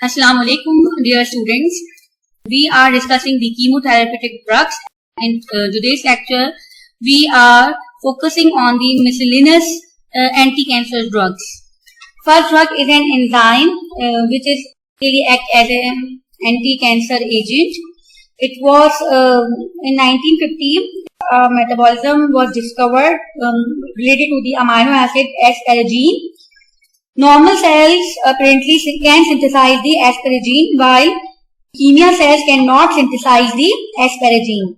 Assalamu alaikum, dear students. We are discussing the chemotherapeutic drugs. In today's lecture, we are focusing on the miscellaneous anti-cancer drugs. First drug is an enzyme which is really act as an anti-cancer agent. It was in 1950, metabolism was discovered related to the amino acid asparagine. Normal cells apparently can synthesize the asparagine, while leukemia cells cannot synthesize the asparagine.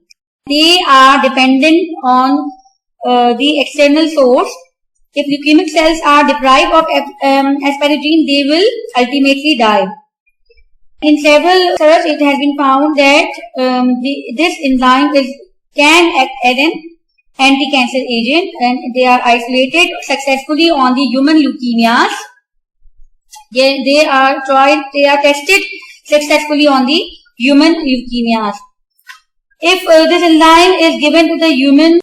They are dependent on the external source. If leukemic cells are deprived of asparagine, they will ultimately die. In several research, it has been found that this enzyme can act as an anti-cancer agent, and they are isolated successfully on the human leukemias. They are tested successfully on the human leukemias. If this enzyme is given to the human,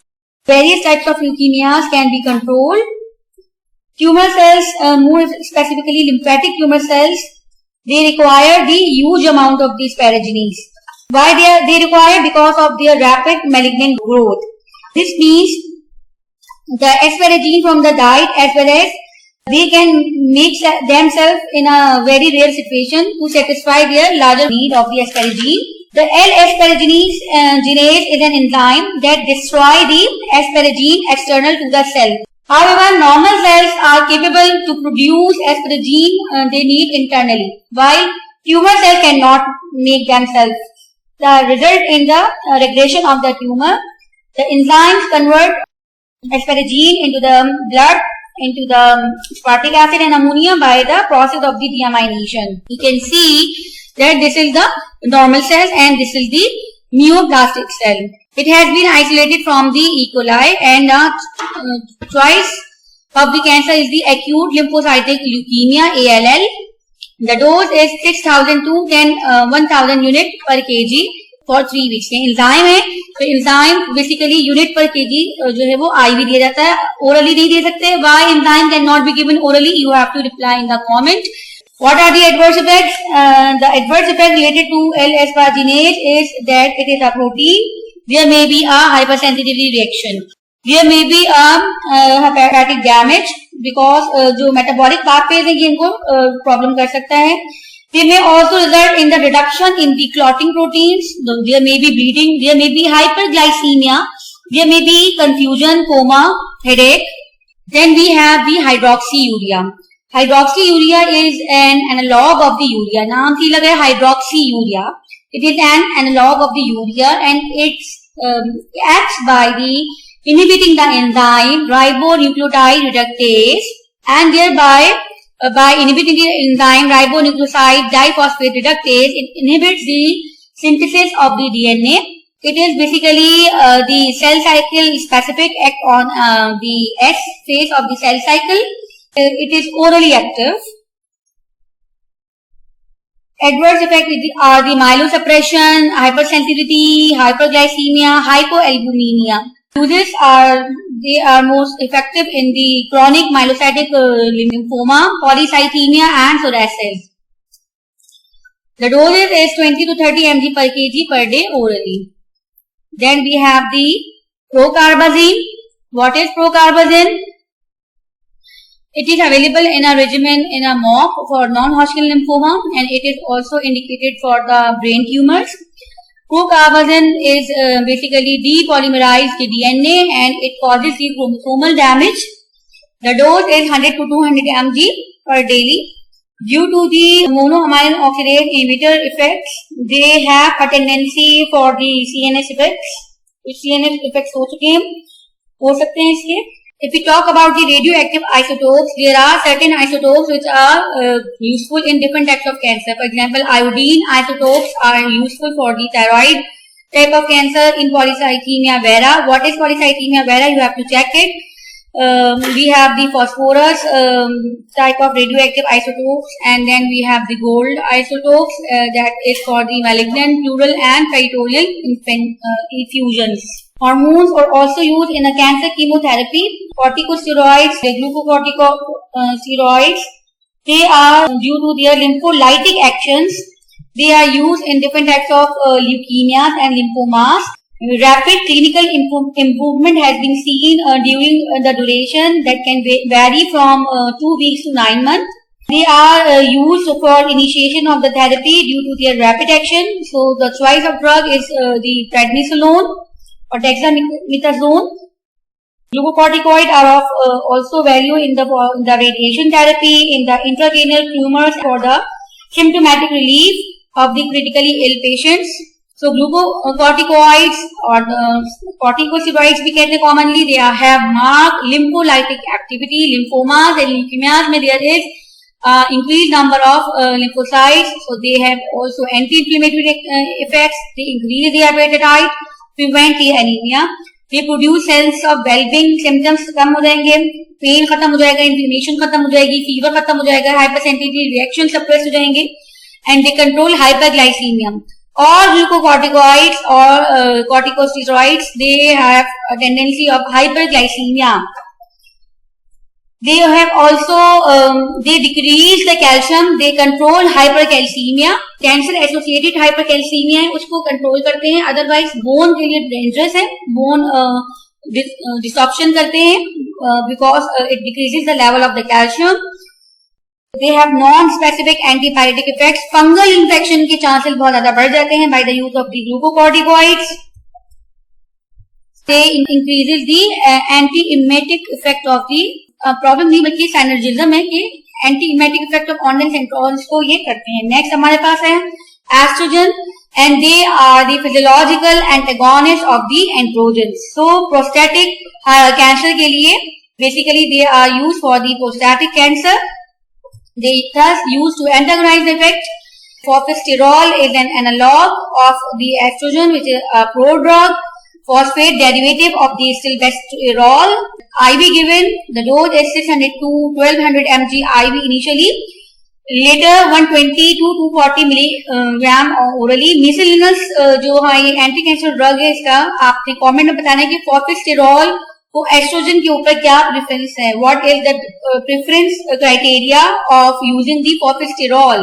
various types of leukemias can be controlled. Tumor cells, more specifically lymphatic tumor cells, they require the huge amount of the asparaginase. Why they require? Because of their rapid malignant growth. This means the asparagine from the diet, as well as they can make themselves in a very rare situation to satisfy their larger need of the asparagine. The L-asparaginase is an enzyme that destroys the asparagine external to the cell. However, normal cells are capable to produce asparagine they need internally, while tumor cells cannot make themselves. The result in the regression of the tumor. The enzymes convert asparagine into the blood, into the aspartic acid and ammonia by the process of the deamination. You can see that this is the normal cells and this is the neoplastic cell. It has been isolated from the E. coli, and choice of the cancer is the acute lymphocytic leukemia (ALL). The dose is 6,000 to 1,000 unit per kg for 3 weeks. enzyme है, तो enzyme basically unit per kg जो है वो IV दिया जाता है, orally नहीं दे सकते. Why enzyme cannot be given orally? You have to reply in the comment. What are the adverse effects? The adverse effect related to L-asparaginase is that it is a protein. There may be a hypersensitivity reaction. There may be a hepatic damage because जो metabolic pathways है ये इनको problem कर सकता है. They may also result in the reduction in the clotting proteins. There may be bleeding. There may be hyperglycemia. There may be confusion, coma, headache. Then we have the hydroxyurea. Hydroxyurea is an analog of the urea. नाम से लगा है hydroxyurea. It is an analog of the urea, and it acts by inhibiting the enzyme ribonucleotide reductase, and thereby by inhibiting the enzyme ribonucleoside diphosphate reductase, it inhibits the synthesis of the DNA. It is basically the cell cycle specific, act on the S phase of the cell cycle. It is orally active. Adverse effects are the myelosuppression, hypersensitivity, hyperglycemia, hypoalbuminemia. Uses are most effective in the chronic myelocytic lymphoma, polycythemia, and psoriasis. The dosage is 20 to 30 mg per kg per day orally. Then we have the procarbazine. What is procarbazine? It is available in a regimen in a MOC for non-Hodgkin lymphoma, and it is also indicated for the brain tumors. Procarbazine is basically depolymerized DNA, and it causes the chromosomal damage. The dose is 100 to 200 mg per daily. Due to the monoamine oxidase inhibitor effects, they have a tendency for the CNS effects. CNS effects हो सकते हैं इसके. If we talk about the radioactive isotopes, there are certain isotopes which are useful in different types of cancer. For example, iodine isotopes are useful for the thyroid type of cancer. In polycythemia vera. What is polycythemia vera? You have to check it. We have the phosphorus type of radioactive isotopes, and then we have the gold isotopes that is for the malignant, pleural, and peritoneal effusions. Hormones are also used in a cancer chemotherapy. Corticosteroids, glucocorticosteroids, They are due to their lympholytic actions. They are used in different types of leukemias and lymphomas. Rapid clinical improvement has been seen during the duration that can vary from 2 weeks to 9 months. They are used for initiation of the therapy due to their rapid action. So the choice of drug is the prednisolone or dexamethasone. Glucocorticoid are of also value in the radiation therapy, in the intracranial tumors for the symptomatic relief of the critically ill patients. So glucocorticoids or corticosteroids we कहते हैं commonly, they have marked lympholytic activity. Lymphomas and leukemias में there is increased number of lymphocytes, so they have also anti-inflammatory effects. They increase the appetite, prevent the anemia. They produce sense of well-being, symptoms कम हो जाएंगे, pen खत्म हो जाएगा, inflammation खत्म हो जाएगी, fever खत्म हो जाएगा, हाइपरसेंसिटिविटी रिएक्शन सप्रेस हो जाएंगे, and they control hyperglycemia. All glucocorticoids or corticosteroids, they have a tendency of hyperglycemia. They have also they decrease the calcium, they control hypercalcemia. Cancer associated hypercalcaemia है, उसको control करते हैं. Otherwise bone के लिए dangerous है, bone distortion करते हैं because it decreases the level of the calcium. They have non specific antipyretic effects. Fungal infection के चांसेस बहुत ज्यादा बढ़ जाते हैं by the use of the glucocorticoids. They increases the antiemetic effect of the problem नहीं बल्कि synergism है कि antiemetic effect of organs and centrals को ये करते हैं. नेक्स्ट हमारे पास है estrogen and they are the physiological antagonist of the androgens. So prostatic cancer के लिए basically they are use for the prostatic cancer. They thus used to antagonize the effect. Forfasterol is an analog of the estrogen, which is a prodrug, phosphate derivative of the stilbestrol. IV given, the dose is 600 to 1200 mg IV initially. Later 120 to 240 milligram orally. Miscellaneous जो हाँ ये anti cancer drug है, इसका आपने comment में बताना है कि फॉरफेस्टेरॉल को एस्ट्रोजन के ऊपर क्या प्रेफरेंस है. What is the preference criteria of using the fosfestrol.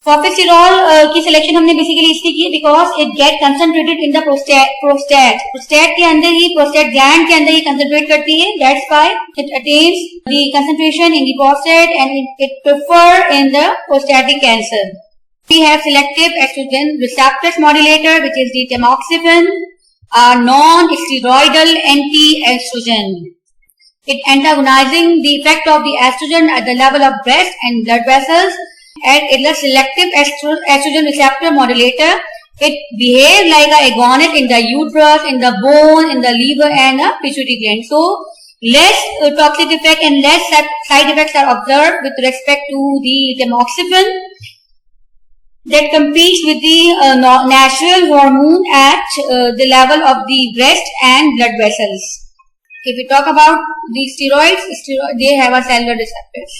Fosfestrol की सिलेक्शन हमने बेसिकली इसलिए की because it get concentrated in the prostate के अंदर ही, प्रोस्टेट ग्लैंड के अंदर ही कंसंट्रेट करती है. That's why it attains the concentration in the prostate and it prefer in the prostatic cancer. We have selective estrogen receptors modulator, which is the tamoxifen, a non-steroidal anti-estrogen. It antagonizing the effect of the estrogen at the level of breast and blood vessels, and it is a selective estrogen receptor modulator. It behaves like an agonist in the uterus, in the bone, in the liver and the pituitary gland. So, less toxic effect and less side effects are observed with respect to the tamoxifen that competes with the natural hormone at the level of the breast and blood vessels. If we talk about the steroids, they have a cellular receptors.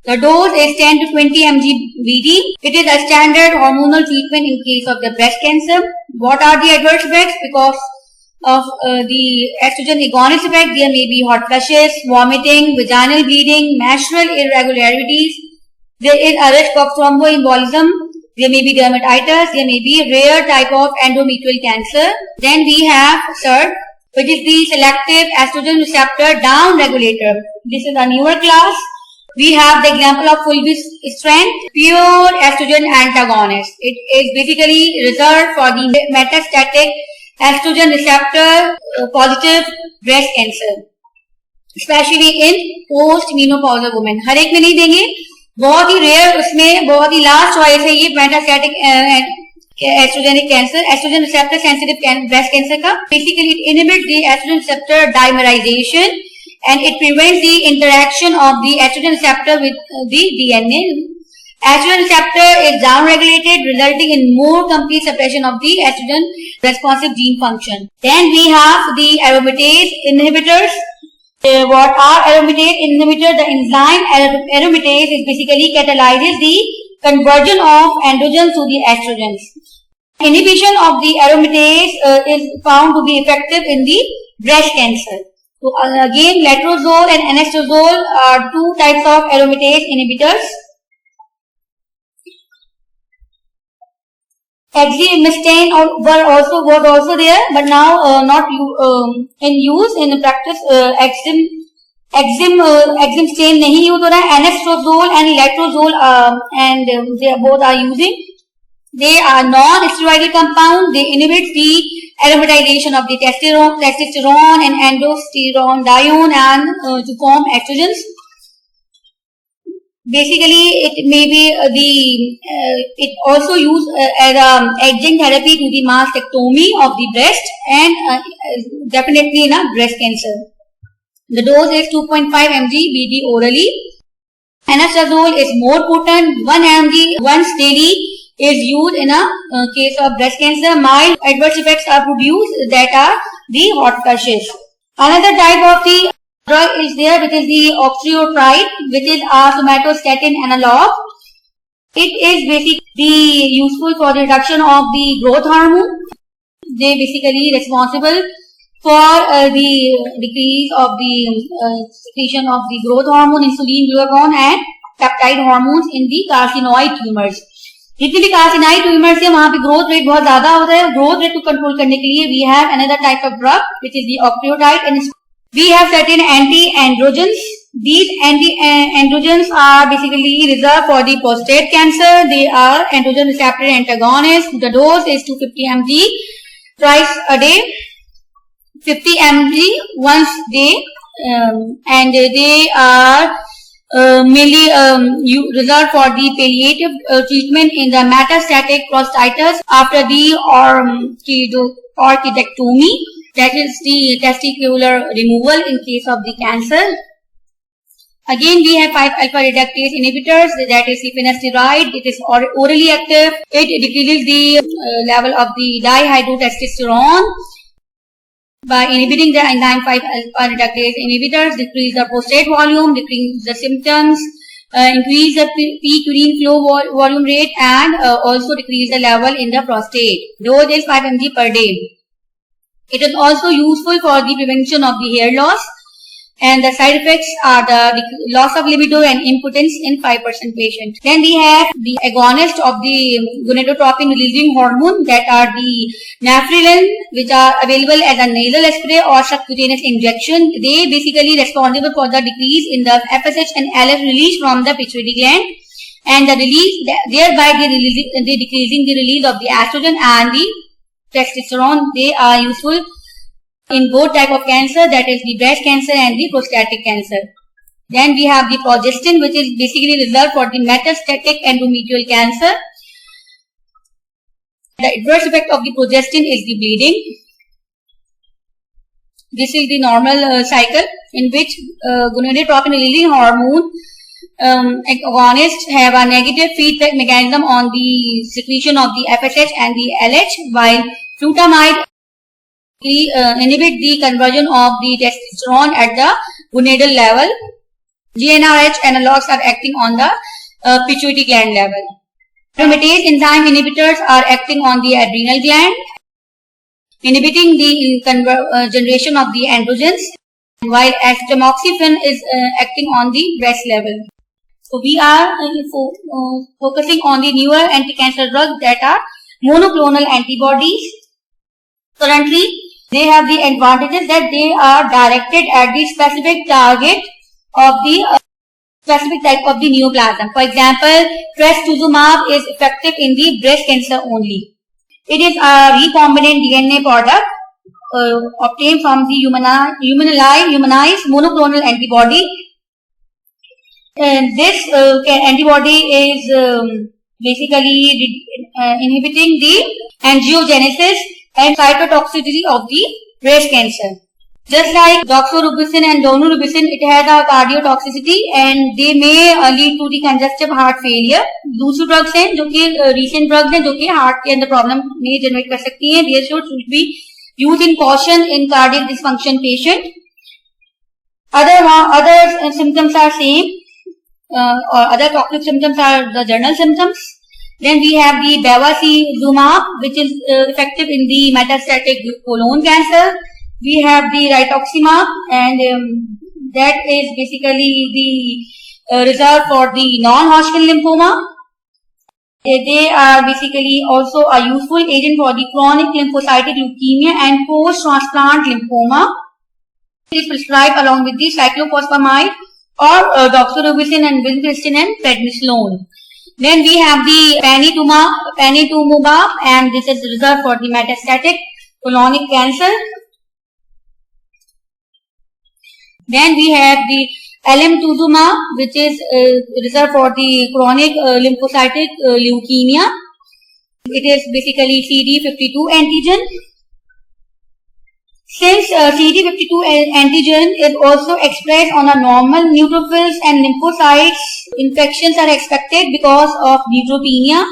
The dose is 10 to 20 mg BD. It is a standard hormonal treatment in case of the breast cancer. What are the adverse effects? Because of the estrogen agonist effect, there may be hot flushes, vomiting, vaginal bleeding, menstrual irregularities. There is a risk of thromboembolism. There may be dermatitis. There may be rare type of endometrial cancer. Then we have SERT, which is the selective estrogen receptor down regulator. This is a newer class. We have the example of fulvestrant, pure estrogen antagonist. It is basically reserved for the metastatic estrogen receptor positive breast cancer, especially in post-menopausal women. हर एक में नहीं देंगे, बहुत ही rare, उसमें बहुत ही last choice है ये metastatic estrogenic cancer, estrogen receptor sensitive breast cancer का. Basically it inhibits the estrogen receptor dimerization and it prevents the interaction of the estrogen receptor with the DNA. Estrogen receptor is downregulated, resulting in more complete suppression of the estrogen responsive gene function. Then we have the aromatase inhibitors. What are aromatase inhibitors? The enzyme aromatase is basically catalyzes the conversion of androgens to the estrogens. Inhibition of the aromatase is found to be effective in the breast cancer. So again, letrozole and anastrozole are two types of aromatase inhibitors. Exemestane was also there, but now not in use in practice. Exemestane नहीं use हो रहा है. Anastrozole and letrozole and they both are using. They are non-steroidal compound. They inhibit the aromatization of the testosterone and androstenedione and to form estrogens. Basically, it may be it also used as adjunct therapy to the mastectomy of the breast and definitely in a breast cancer. The dose is 2.5 mg BD orally. Anastrozole is more potent. 1 mg once daily is used in a case of breast cancer. Mild adverse effects are produced that are the hot flushes. Another type of the drug is there, which is the octreotide, which is a somatostatin analog. It is basically useful for the reduction of the growth hormone. They basically responsible for the decrease of the secretion of the growth hormone, insulin, glucagon and peptide hormones in the carcinoid tumors. जितने भी carcinoid tumours है वहां पे growth rate बहुत ज्यादा होता है. Growth rate को कंट्रोल करने के लिए we have another type of drug which is the octreotide and we have certain anti-androgens. These anti-androgens are basically reserved for the prostate cancer. They are androgen receptor antagonists. The dose is 250 mg twice a day, 50 mg once a day, and they are mainly reserved for the palliative treatment in the metastatic prostatitis after the orchidectomy. That is the testicular removal in case of the cancer. Again, we have 5-alpha reductase inhibitors. That is the finasteride. It is orally active. It decreases the level of the dihydrotestosterone. By inhibiting the enzyme 5-alpha reductase inhibitors, decrease the prostate volume, decrease the symptoms, increase the peak urine flow volume rate, and also decrease the level in the prostate. Dose is 5 mg per day. It is also useful for the prevention of the hair loss, and the side effects are the loss of libido and impotence in 5% patients. Then we have the agonist of the gonadotropin releasing hormone, that are the nafrelin, which are available as a nasal spray or subcutaneous injection. They basically responsible for the decrease in the FSH and LH release from the pituitary gland, and the release thereby they decreasing the release of the estrogen and the testosterone. They are useful in both type of cancer, that is the breast cancer and the prostatic cancer. Then we have the progestin, which is basically reserved for the metastatic endometrial cancer. The adverse effect of the progestin is the bleeding. This is the normal cycle in which gonadotropin releasing hormone agonists have a negative feedback mechanism on the secretion of the FSH and the LH, while flutamide inhibit the conversion of the testosterone at the gonadal level. GnRH analogs are acting on the pituitary gland level. Aromatase enzyme inhibitors are acting on the adrenal gland, inhibiting the generation of the androgens, while tamoxifen is acting on the breast level. So we are focusing on the newer anti-cancer drugs, that are monoclonal antibodies. Currently, they have the advantages that they are directed at the specific target of the specific type of the neoplasm. For example, trastuzumab is effective in the breast cancer only. It is a recombinant DNA product obtained from the humanized monoclonal antibody. And this antibody is basically inhibiting the angiogenesis and cytotoxicity of the breast cancer. Just like doxorubicin and daunorubicin, it has a cardiotoxicity and they may lead to the congestive heart failure. दूसरी drugs हैं जो कि recent drugs हैं जो कि heart के अंदर problem में generate कर सकती हैं. They should be used in caution in cardiac dysfunction patient. Other symptoms are same. Or other toxic symptoms are the general symptoms. Then we have the bevacizumab, which is effective in the metastatic colon cancer. We have the rituximab, and that is basically the result for the non-Hodgkin lymphoma. They are basically also a useful agent for the chronic lymphocytic leukemia and post-transplant lymphoma. It is prescribed along with the cyclophosphamide or doxorubicin and vincristine and prednisolone. Then we have the panitumumab, and this is reserved for the metastatic colonic cancer. Then we have the alemtuzumab, which is reserved for the chronic lymphocytic leukemia. It is basically CD52 antigen. Since CD52 antigen is also expressed on a normal neutrophils and lymphocytes, infections are expected because of neutropenia.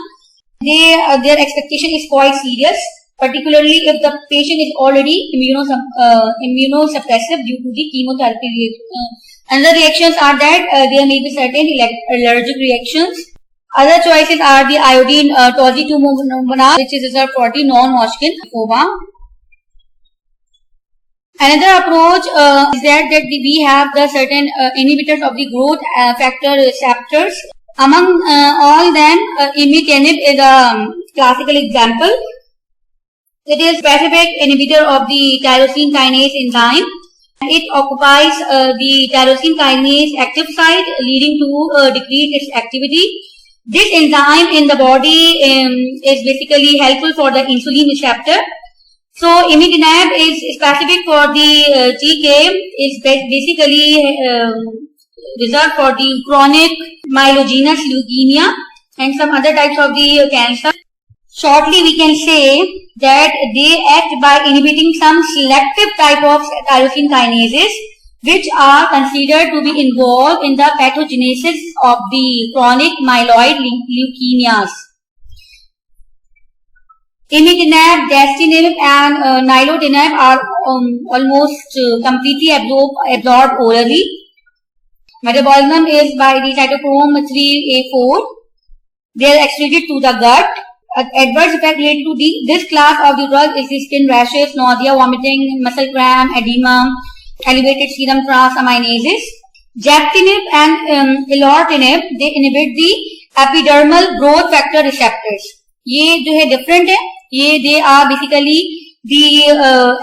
Their expectation is quite serious, particularly if the patient is already immunosuppressive due to the chemotherapy. Another reactions are that there may be certain allergic reactions. Other choices are the iodine tocilizumab, which is reserved for the non-Hodgkin lymphoma. Another approach is that we have the certain inhibitors of the growth factor receptors. Among all them, imitinib is a classical example. It is specific inhibitor of the tyrosine kinase enzyme. It occupies the tyrosine kinase active site, leading to decrease its activity. This enzyme in the body is basically helpful for the insulin receptor. So imitinib is specific for the TK, is basically reserved for the chronic myelogenous leukemia and some other types of the cancer. Shortly, we can say that they act by inhibiting some selective type of tyrosine kinases, which are considered to be involved in the pathogenesis of the chronic myeloid leukemias. Imitinib, dasatinib and nilotinib are almost completely absorbed orally. Metabolism is by the cytochrome 3A4. They are excreted to the gut. Adverse effect related to this class of the drug is the skin rashes, nausea, vomiting, muscle cramp, edema, elevated serum transaminases. Gefitinib and elortinib, they inhibit the epidermal growth factor receptors. ये जो है different है, ये they are basically the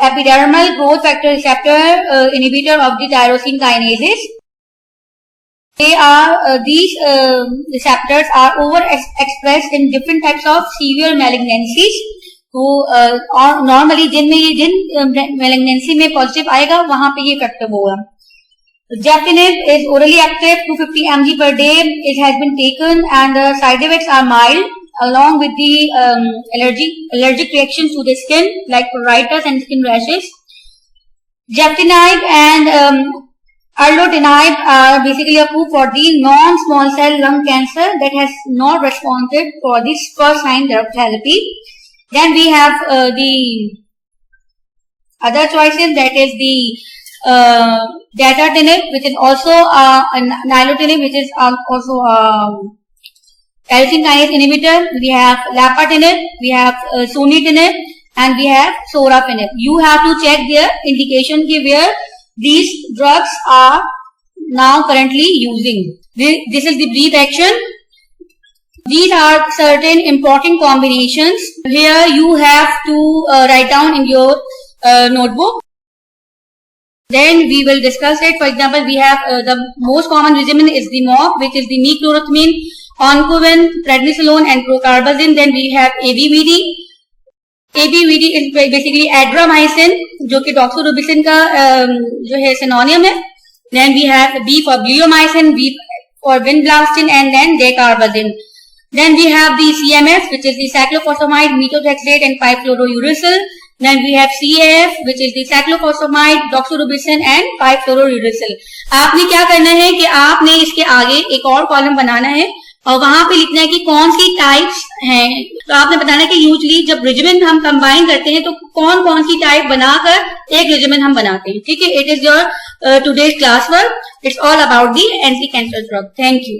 epidermal growth factor receptor inhibitor of the tyrosine kinases. They are these receptors are overexpressed in different types of severe malignancies. तो और normally जिन malignancy में positive आएगा वहाँ पे ये effective होगा. Gefitinib is orally active, 250 mg per day. It has been taken and the side effects are mild, along with the allergic reactions to the skin like pruritus and skin rashes. Gefitinib and erlotinib are basically approved for the non-small cell lung cancer that has not responded for this first-line therapy. Then we have the other choices, that is the dasatinib, which is also nilotinib, which is also tyrosine kinase inhibitor. We have lapatinib, we have sunitinib, and we have sorafenib. You have to check their indication where these drugs are now currently using. This is the brief action. These are certain important combinations. Here you have to write down in your notebook. Then we will discuss it. For example, we have the most common regimen is the MOP, which is the meclorothamine, oncovin, prednisolone and procarbazine. Then we have ABVD. ABVD is basically adramycin, जो कि doxorubicin का जो है synonym है. Then we have B for bleomycin, B for vinblastine, and then dacarbazine. Then we have the CMS, which is the cyclophosphamide, methotrexate and 5-fluorouracil. Then we have CAF, which is the cyclophosphamide, doxorubicin and 5-fluorouracil. आपने क्या करना है कि आपने इसके आगे एक और कॉलम बनाना है और वहां पे लिखना है कि कौन सी टाइप्स हैं. तो आपने बताना है कि यूजली जब रेजिमेंट हम कंबाइन करते हैं तो कौन कौन सी टाइप बनाकर एक रेजिमेंट हम बनाते हैं. ठीक है. It is your today's class work. It's all about the anti cancer drug. Thank you.